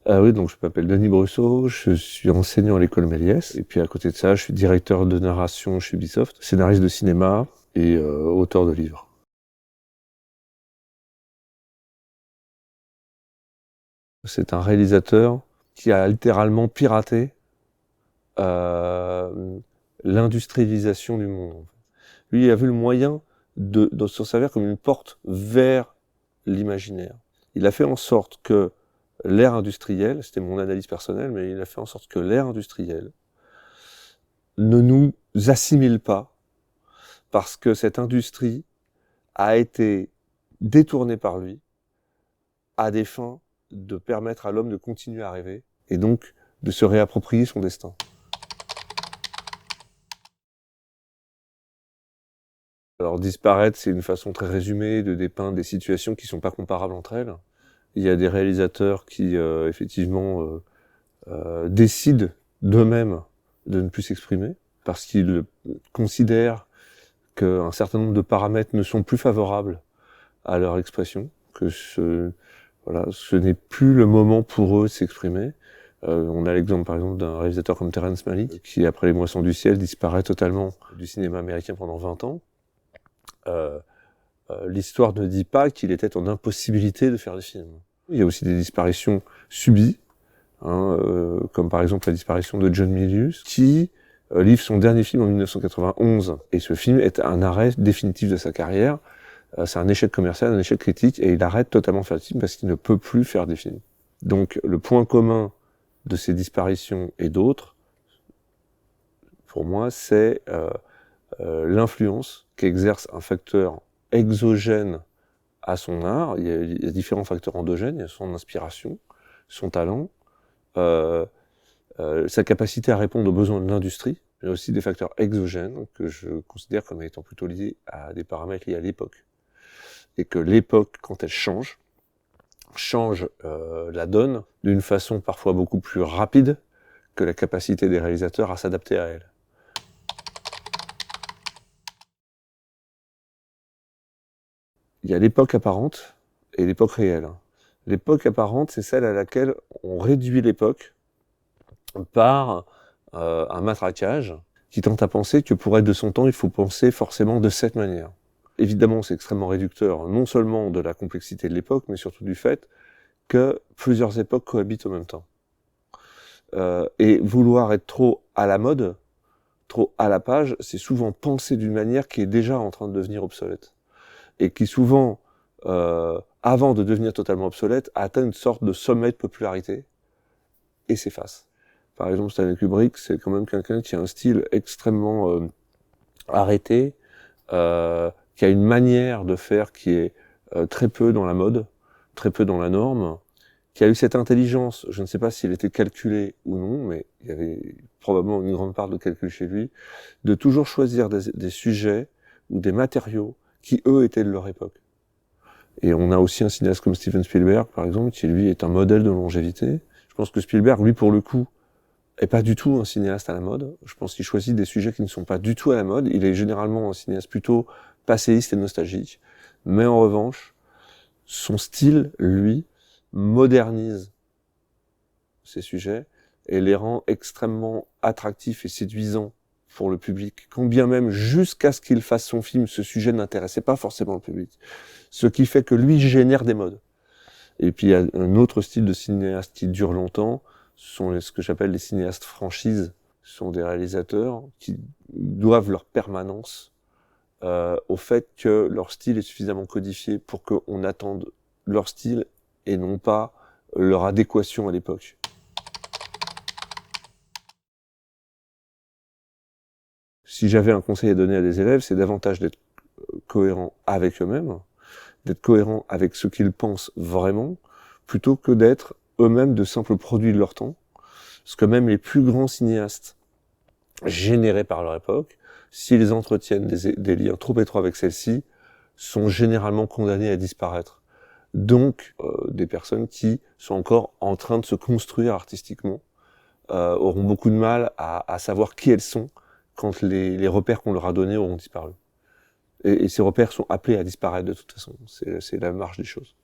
Ah oui, donc je m'appelle Denis Brusseau, je suis enseignant à l'école Méliès, et puis à côté de ça, je suis directeur de narration chez Ubisoft, scénariste de cinéma et auteur de livres. C'est un réalisateur qui a littéralement piraté euh, l'industrialisation du monde. Lui, il a vu le moyen de s'en servir comme une porte vers l'imaginaire. Il a fait en sorte que l'ère industrielle, c'était mon analyse personnelle, mais il a fait en sorte que l'ère industrielle ne nous assimile pas, parce que cette industrie a été détournée par lui à des fins de permettre à l'homme de continuer à rêver et donc de se réapproprier son destin. Alors disparaître, c'est une façon très résumée de dépeindre des situations qui ne sont pas comparables entre elles. Il y a des réalisateurs qui, effectivement, décident d'eux-mêmes de ne plus s'exprimer parce qu'ils considèrent qu'un certain nombre de paramètres ne sont plus favorables à leur expression, que ce n'est plus le moment pour eux de s'exprimer. On a l'exemple par exemple d'un réalisateur comme Terrence Malick qui, après Les Moissons du ciel, disparaît totalement du cinéma américain pendant 20 ans. L'histoire ne dit pas qu'il était en impossibilité de faire des films. Il y a aussi des disparitions subies, comme par exemple la disparition de John Milius, qui livre son dernier film en 1991. Et ce film est un arrêt définitif de sa carrière. C'est un échec commercial, un échec critique, et il arrête totalement de faire des films parce qu'il ne peut plus faire des films. Donc le point commun de ces disparitions et d'autres, pour moi, c'est l'influence qu'exerce un facteur exogène à son art. Il y a différents facteurs endogènes, il y a son inspiration, son talent, sa capacité à répondre aux besoins de l'industrie, mais aussi des facteurs exogènes que je considère comme étant plutôt liés à des paramètres liés à l'époque. Et que l'époque, quand elle change la donne d'une façon parfois beaucoup plus rapide que la capacité des réalisateurs à s'adapter à elle. Il y a l'époque apparente et l'époque réelle. L'époque apparente, c'est celle à laquelle on réduit l'époque par un matraquage qui tente à penser que pour être de son temps, il faut penser forcément de cette manière. Évidemment, c'est extrêmement réducteur, non seulement de la complexité de l'époque, mais surtout du fait que plusieurs époques cohabitent en même temps. Et vouloir être trop à la mode, trop à la page, c'est souvent penser d'une manière qui est déjà en train de devenir obsolète. Et qui souvent, avant de devenir totalement obsolète, atteint une sorte de sommet de popularité et s'efface. Par exemple, Stanley Kubrick, c'est quand même quelqu'un qui a un style extrêmement arrêté, qui a une manière de faire qui est très peu dans la mode, très peu dans la norme, qui a eu cette intelligence, je ne sais pas s'il était calculé ou non, mais il y avait probablement une grande part de calcul chez lui, de toujours choisir des sujets ou des matériaux qui, eux, étaient de leur époque. Et on a aussi un cinéaste comme Steven Spielberg, par exemple, qui, lui, est un modèle de longévité. Je pense que Spielberg, lui, pour le coup, est pas du tout un cinéaste à la mode. Je pense qu'il choisit des sujets qui ne sont pas du tout à la mode. Il est généralement un cinéaste plutôt passéiste et nostalgique. Mais en revanche, son style, lui, modernise ces sujets et les rend extrêmement attractifs et séduisants pour le public, quand bien même jusqu'à ce qu'il fasse son film, ce sujet n'intéressait pas forcément le public. Ce qui fait que lui génère des modes. Et puis il y a un autre style de cinéaste qui dure longtemps, ce sont ce que j'appelle les cinéastes franchises. Ce sont des réalisateurs qui doivent leur permanence au fait que leur style est suffisamment codifié pour qu'on attende leur style et non pas leur adéquation à l'époque. Si j'avais un conseil à donner à des élèves, c'est davantage d'être cohérents avec eux-mêmes, d'être cohérents avec ce qu'ils pensent vraiment, plutôt que d'être eux-mêmes de simples produits de leur temps. Parce que même les plus grands cinéastes générés par leur époque, s'ils entretiennent des liens trop étroits avec celle-ci, sont généralement condamnés à disparaître. Donc, des personnes qui sont encore en train de se construire artistiquement auront beaucoup de mal à savoir qui elles sont quand les repères qu'on leur a donnés auront disparu. Et ces repères sont appelés à disparaître de toute façon. C'est la marche des choses.